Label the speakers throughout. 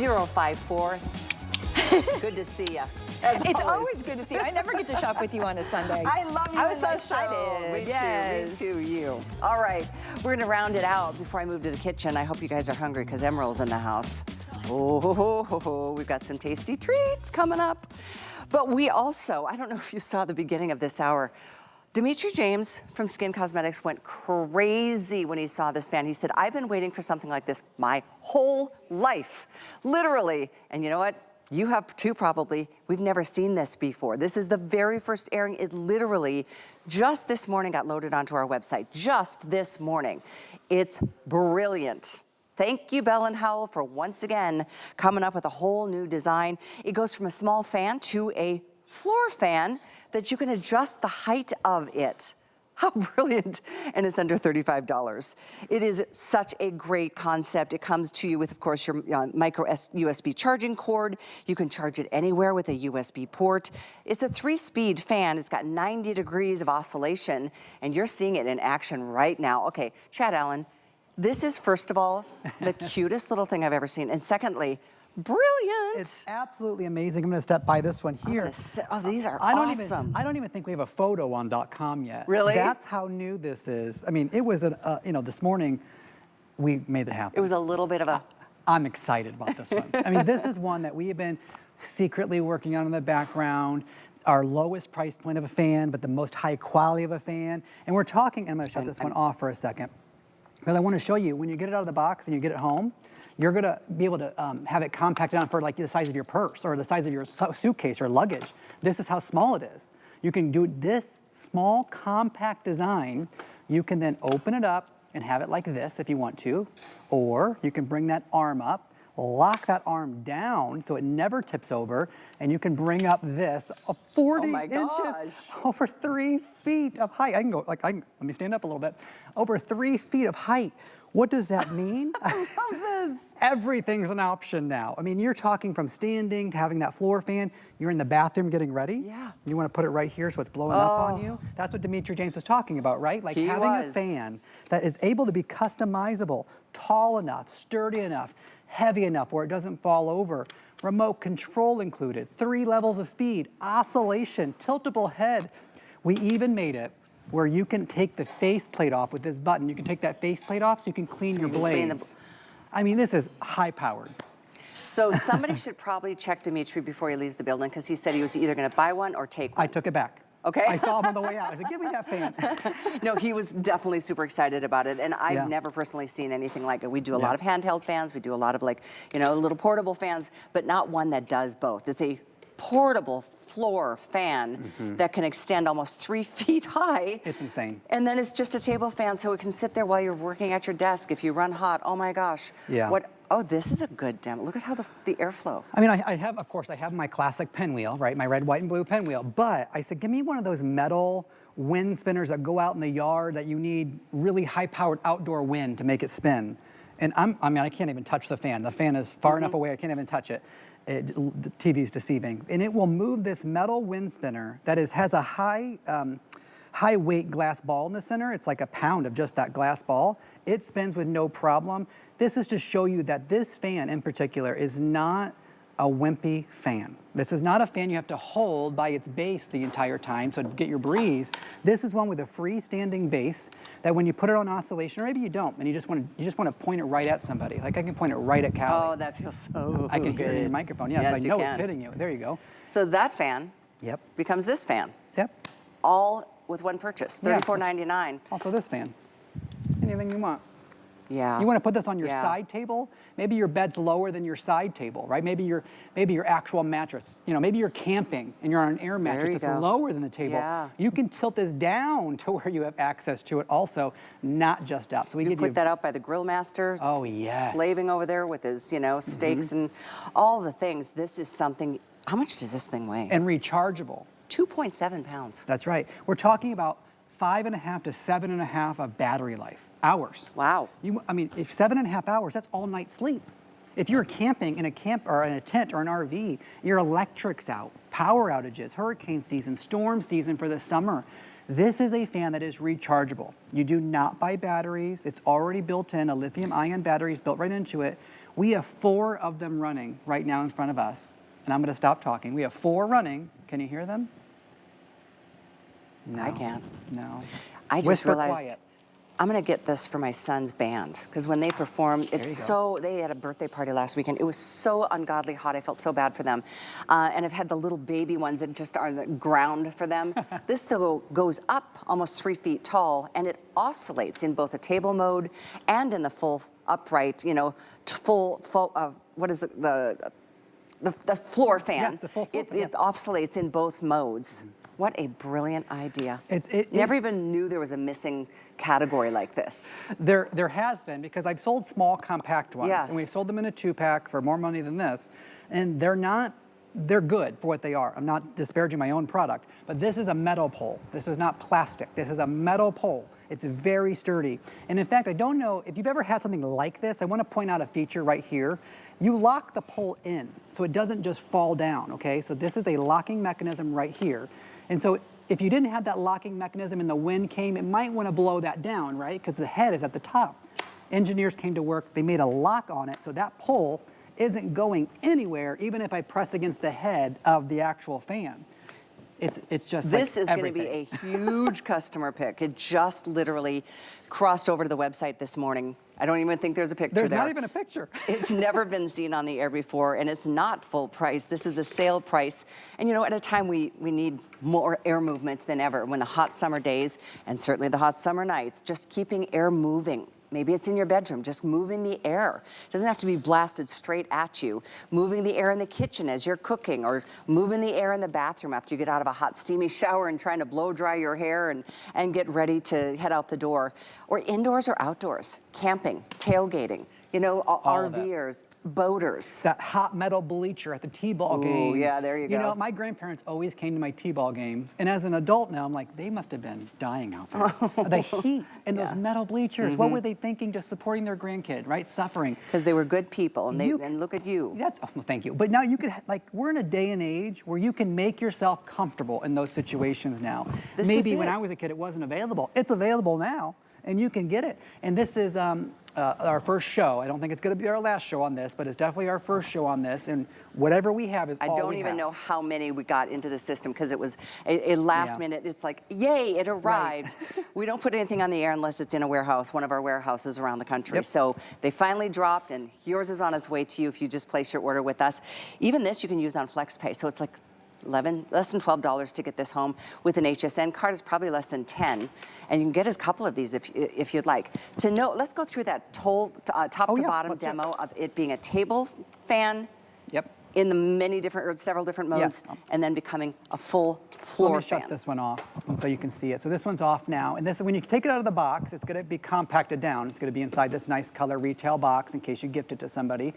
Speaker 1: 054. Good to see you.
Speaker 2: It's always good to see you. I never get to shop with you on a Sunday.
Speaker 1: I love you.
Speaker 2: I was so
Speaker 1: excited. Me
Speaker 2: yes.
Speaker 1: too. Me too. You. All right. We're gonna round it out before I move to the kitchen. I hope you guys are hungry because Emerald's in the house. Oh, we've got some tasty treats coming up. But we also, I don't know if you saw the beginning of this hour, Dimitri James from Skin Cosmetics went crazy when he saw this fan. He said, I've been waiting for something like this my whole life, literally. And you know what? You have too, probably. We've never seen this before. This is the very first airing. It literally just this morning got loaded onto our website, just this morning. It's brilliant. Thank you, Bell and Howell, for once again coming up with a whole new design. It goes from a small fan to a floor fan that you can adjust the height of it. How brilliant. And it's under $35. It is such a great concept. It comes to you with, of course, your micro USB charging cord. You can charge it anywhere with a USB port. It's a 3-speed fan. It's got 90 degrees of oscillation, and you're seeing it in action right now. Okay, Chad Allen, this is, first of all, the cutest little thing I've ever seen. And secondly, brilliant.
Speaker 3: It's absolutely amazing. I'm going to step by this one here.
Speaker 1: Oh, these are awesome.
Speaker 3: I don't even think we have a photo on .com yet.
Speaker 1: Really?
Speaker 3: That's how new this is. I mean, it was, this morning, we made it happen.
Speaker 1: It was a little bit of a...
Speaker 3: I'm excited about this one. I mean, this is one that we have been secretly working on in the background. Our lowest price point of a fan, but the most high quality of a fan. And we're talking, and I'm going to shut this one off for a second, because I want to show you, when you get it out of the box and you get it home, you're gonna be able to have it compacted down for like the size of your purse or the size of your suitcase or luggage. This is how small it is. You can do this small compact design. You can then open it up and have it like this if you want to, or you can bring that arm up, lock that arm down so it never tips over, and you can bring up this 40 inches, over 3 feet of height. I can go, let me stand up a little bit, over 3 feet of height. What does that mean?
Speaker 1: I love this.
Speaker 3: Everything's an option now. I mean, you're talking from standing to having that floor fan. You're in the bathroom getting ready.
Speaker 1: Yeah.
Speaker 3: You want to put it right here so it's blowing up on you. That's what Dimitri James was talking about, right? Like having a fan that is able to be customizable, tall enough, sturdy enough, heavy enough where it doesn't fall over. Remote control included, 3 levels of speed, oscillation, tiltable head. We even made it where you can take the faceplate off with this button. You can take that faceplate off so you can clean your blades. I mean, this is high-powered.
Speaker 1: So somebody should probably check Dimitri before he leaves the building, because he said he was either going to buy one or take one.
Speaker 3: I took it back.
Speaker 1: Okay.
Speaker 3: I saw him on the way out. I said, give me that fan.
Speaker 1: No, he was definitely super excited about it, and I've never personally seen anything like it. We do a lot of handheld fans. We do a lot of little portable fans, but not one that does both. It's a portable floor fan that can extend almost 3 feet high.
Speaker 3: It's insane.
Speaker 1: And then it's just a table fan, so it can sit there while you're working at your desk. If you run hot, oh my gosh.
Speaker 3: Yeah.
Speaker 1: Oh, this is a good demo. Look at how the airflow.
Speaker 3: I mean, I have, of course, I have my classic pinwheel, right? My red, white, and blue pinwheel. But I said, give me one of those metal wind spinners that go out in the yard that you need really high-powered outdoor wind to make it spin. And I can't even touch the fan. The fan is far enough away, I can't even touch it. The TV's deceiving. And it will move this metal wind spinner that has a high weight glass ball in the center. It's like a pound of just that glass ball. It spins with no problem. This is to show you that this fan in particular is not a wimpy fan. This is not a fan you have to hold by its base the entire time so to get your breeze. This is one with a freestanding base that when you put it on oscillation, or maybe you don't, and you just want to point it right at somebody. Like I can point it right at Callie.
Speaker 1: Oh, that feels so
Speaker 3: I can
Speaker 1: good.
Speaker 3: hear it in your microphone. Yeah,
Speaker 1: Yes,
Speaker 3: so I know it's hitting you. There you go.
Speaker 1: So that fan becomes this fan.
Speaker 3: Yep.
Speaker 1: All with one purchase, $34.99.
Speaker 3: Also this fan. Anything you want.
Speaker 1: Yeah.
Speaker 3: You want to put this on your side table? Maybe your bed's lower than your side table, right? Maybe your actual mattress. Maybe you're camping and you're on an air mattress that's lower than the table.
Speaker 1: Yeah.
Speaker 3: You can tilt this down to where you have access to it also, not just up. So we
Speaker 1: you put that out by the grill master.
Speaker 3: Oh, yes.
Speaker 1: Slaving over there with his, steaks and all the things. This is something. How much does this thing weigh?
Speaker 3: And rechargeable.
Speaker 1: 2.7 pounds.
Speaker 3: That's right. We're talking about 5.5 to 7.5 of battery life. Hours.
Speaker 1: Wow.
Speaker 3: I mean, if 7.5 hours, that's all night sleep. If you're camping in a or in a tent or an RV, your electric's out, power outages, hurricane season, storm season for the summer. This is a fan that is rechargeable. You do not buy batteries. It's already built in. A lithium-ion battery is built right into it. We have 4 of them running right now in front of us. And I'm going to stop talking. We have 4 running. Can you hear them? No.
Speaker 1: I can't.
Speaker 3: No.
Speaker 1: I just
Speaker 3: Whisper
Speaker 1: realized
Speaker 3: quiet.
Speaker 1: I'm gonna get this for my son's band because when they perform, it's so, they had a birthday party last weekend. It was so ungodly hot. I felt so bad for them. And I've had the little baby ones that just are the ground for them. This though goes up almost 3 feet tall and it oscillates in both a table mode and in the full upright, you know, full what is the floor fan.
Speaker 3: Yeah, it's the full floor fan,
Speaker 1: It oscillates in both modes. What a brilliant idea. Never even knew there was a missing category like this.
Speaker 3: There has been, because I've sold small compact ones.
Speaker 1: Yes.
Speaker 3: And we sold them in a 2-pack for more money than this. And they're good for what they are. I'm not disparaging my own product, but this is a metal pole. This is not plastic. This is a metal pole. It's very sturdy. And in fact, I don't know if you've ever had something like this. I want to point out a feature right here. You lock the pole in so it doesn't just fall down, okay? So this is a locking mechanism right here. And so if you didn't have that locking mechanism and the wind came, it might want to blow that down, right? Because the head is at the top. Engineers came to work, they made a lock on it so that pole isn't going anywhere, even if I press against the head of the actual fan. It's just
Speaker 1: This
Speaker 3: like
Speaker 1: is going to be
Speaker 3: everything.
Speaker 1: a huge customer pick. It just literally crossed over to the website this morning. I don't even think there's a picture
Speaker 3: There's
Speaker 1: there.
Speaker 3: not even a picture.
Speaker 1: It's never been seen on the air before, and it's not full price. This is a sale price. And you know, at a time we need more air movement than ever, when the hot summer days, and certainly the hot summer nights, just keeping air moving. Maybe it's in your bedroom, just moving the air. It doesn't have to be blasted straight at you. Moving the air in the kitchen as you're cooking, or moving the air in the bathroom after you get out of a hot, steamy shower and trying to blow dry your hair and get ready to head out the door. Or indoors or outdoors, camping, tailgating, you know, RVers, boaters.
Speaker 3: That hot metal bleacher at the T-ball game.
Speaker 1: Yeah, there you go.
Speaker 3: You know, my grandparents always came to my T-ball games, and as an adult now, I'm like, they must have been dying out there. The heat and those metal bleachers. What were they thinking, just supporting their grandkid, right? Suffering.
Speaker 1: Because they were good people, and and look at you.
Speaker 3: Oh, well, thank you. But now you could, like, we're in a day and age where you can make yourself comfortable in those situations now. Maybe when I was a kid, it wasn't available. It's available now, and you can get it. And this is our first show. I don't think it's going to be our last show on this, but it's definitely our first show on this. And whatever we have is all we have. I don't even
Speaker 1: know how many we got into the system because it was a last minute. It's like, yay, it arrived. Right. We don't put anything on the air unless it's in a warehouse, one of our warehouses around the country. Yep. So they finally dropped, and yours is on its way to you if you just place your order with us. Even this you can use on FlexPay. So it's like less than $12 to get this home. With an HSN card, it's probably less than 10, and you can get a couple of these if you'd like. To know, let's go through that top to bottom demo of it being a table fan.
Speaker 3: Yep.
Speaker 1: In the many different, or several different modes, and then becoming a full floor fan.
Speaker 3: Let me shut this one off so you can see it. So this one's off now, and this, when you take it out of the box, it's going to be compacted down. It's going to be inside this nice color retail box in case you gift it to somebody.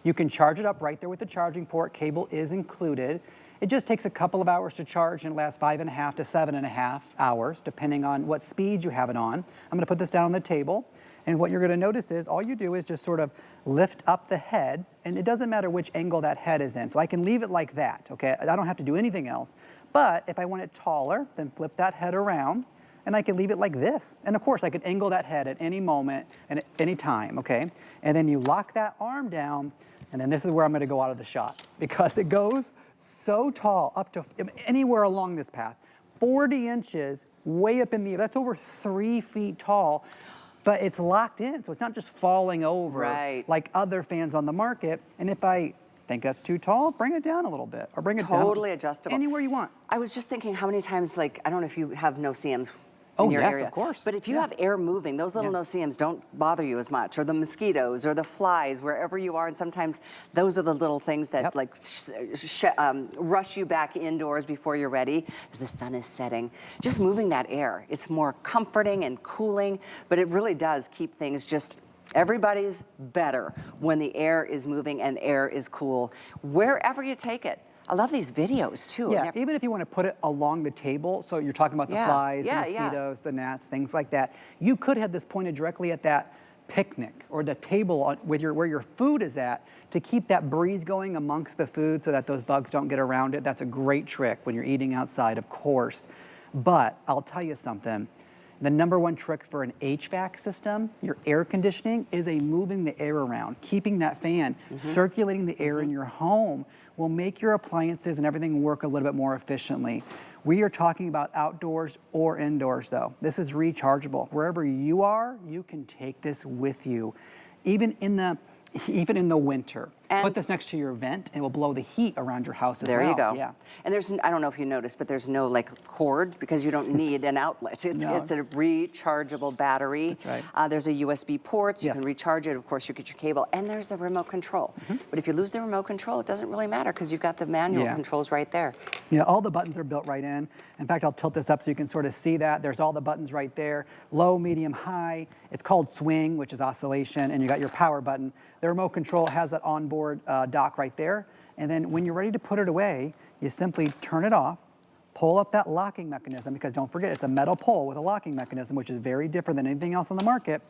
Speaker 3: You can charge it up right there with the charging port. Cable is included. It just takes a couple of hours to charge, and it lasts 5.5 to 7.5 hours, depending on what speed you have it on. I'm going to put this down on the table, and what you're going to notice is all you do is just sort of lift up the head, and it doesn't matter which angle that head is in. So I can leave it like that, okay? I don't have to do anything else. But if I want it taller, then flip that head around, and I can leave it like this. And of course, I could angle that head at any moment and at any time, okay? And then you lock that arm down, and then this is where I'm going to go out of the shot because it goes so tall, up to anywhere along this path, 40 inches way up in the air. That's over 3 feet tall, but it's locked in, so it's not just falling over like other fans on the market. And if I think that's too tall, bring it down a little bit, or bring it down.
Speaker 1: Totally adjustable.
Speaker 3: Anywhere you want.
Speaker 1: I was just thinking how many times, like, I don't know if you have no-see-ums in your area.
Speaker 3: Of course.
Speaker 1: But if you have air moving, those little no-see-ums don't bother you as much, or the mosquitoes, or the flies, wherever you are. And sometimes those are the little things that rush you back indoors before you're ready, as the sun is setting. Just moving that air, it's more comforting and cooling, but it really does keep things just, everybody's better when the air is moving and air is cool, wherever you take it. I love these videos too.
Speaker 3: Yeah, even if you want to put it along the table, so you're talking about the flies, the mosquitoes, the gnats, things like that. You could have this pointed directly at that picnic or the table with where your food is at to keep that breeze going amongst the food so that those bugs don't get around it. That's a great trick when you're eating outside, of course. But I'll tell you something. The #1 trick for an HVAC system, your air conditioning, is moving the air around. Keeping that fan, circulating the air in your home will make your appliances and everything work a little bit more efficiently. We are talking about outdoors or indoors though. This is rechargeable. Wherever you are, you can take this with you. Even in the winter.
Speaker 1: And
Speaker 3: put this next to your vent and it will blow the heat around your house as well.
Speaker 1: There you go.
Speaker 3: Yeah.
Speaker 1: And there's, I don't know if you noticed, but there's no like cord because you don't need an outlet. It's a rechargeable battery.
Speaker 3: That's right.
Speaker 1: There's a USB port, so you can
Speaker 3: Yes.
Speaker 1: recharge it. Of course, you get your cable, and there's a remote control. But if you lose the remote control, it doesn't really matter because you've got the manual controls right there.
Speaker 3: Yeah, all the buttons are built right in. In fact, I'll tilt this up so you can sort of see that. There's all the buttons right there. Low, medium, high. It's called swing, which is oscillation, and you got your power button. The remote control has that onboard dock right there. And then when you're ready to put it away, you simply turn it off, pull up that locking mechanism, because don't forget, it's a metal pole with a locking mechanism, which is very different than anything else on the market.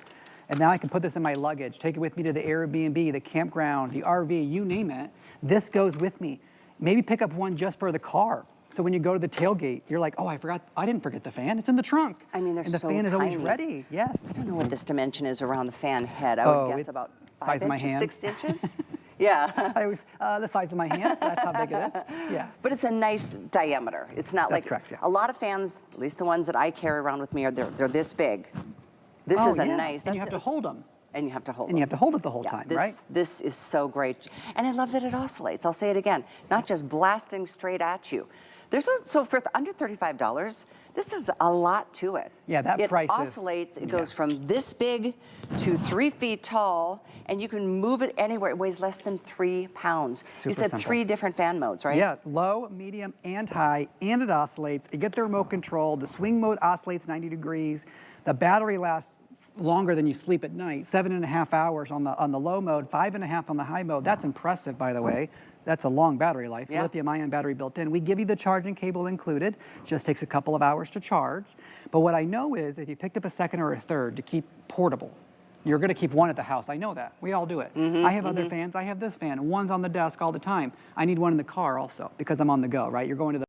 Speaker 3: And now I can put this in my luggage, take it with me to the Airbnb, the campground, the RV, you name it. This goes with me. Maybe pick up one just for the car. So when you go to the tailgate, you're like, oh, I didn't forget the fan. It's in the trunk.
Speaker 1: I mean, they're
Speaker 3: and the
Speaker 1: so
Speaker 3: fan is always
Speaker 1: tiny.
Speaker 3: ready. Yes.
Speaker 1: I don't know what this dimension is around the fan head. I would guess
Speaker 3: it's
Speaker 1: about 5
Speaker 3: size of my
Speaker 1: inches,
Speaker 3: hand.
Speaker 1: 6 inches. Yeah.
Speaker 3: I always, the size of my hand. That's how big it is. Yeah.
Speaker 1: But it's a nice diameter. It's not
Speaker 3: That's
Speaker 1: like
Speaker 3: correct, yeah.
Speaker 1: a lot of fans, at least the ones that I carry around with me, they're this big. This
Speaker 3: Oh,
Speaker 1: is a
Speaker 3: yeah.
Speaker 1: nice.
Speaker 3: And you have to hold them.
Speaker 1: And you have to hold
Speaker 3: And
Speaker 1: them.
Speaker 3: you have to hold it the whole time,
Speaker 1: this,
Speaker 3: right?
Speaker 1: This is so great. And I love that it oscillates. I'll say it again, not just blasting straight at you. So for under $35, this is a lot to it.
Speaker 3: Yeah, that
Speaker 1: it
Speaker 3: price is-
Speaker 1: oscillates. It goes from this big to 3 feet tall, and you can move it anywhere. It weighs less than 3 pounds.
Speaker 3: Super
Speaker 1: You said
Speaker 3: simple.
Speaker 1: 3 different fan modes, right?
Speaker 3: Yeah, low, medium, and high, and it oscillates. You get the remote control. The swing mode oscillates 90 degrees. The battery lasts longer than you sleep at night, 7.5 hours on the low mode, 5.5 on the high mode. That's impressive, by the way. That's a long battery life.
Speaker 1: Yeah.
Speaker 3: Lithium-ion battery built in. We give you the charging cable included. Just takes a couple of hours to charge. But what I know is if you picked up a second or a third to keep portable, you're going to keep one at the house. I know that. We all do it. I have other fans. I have this fan. One's on the desk all the time. I need one in the car also because I'm on the go, right? You're going to the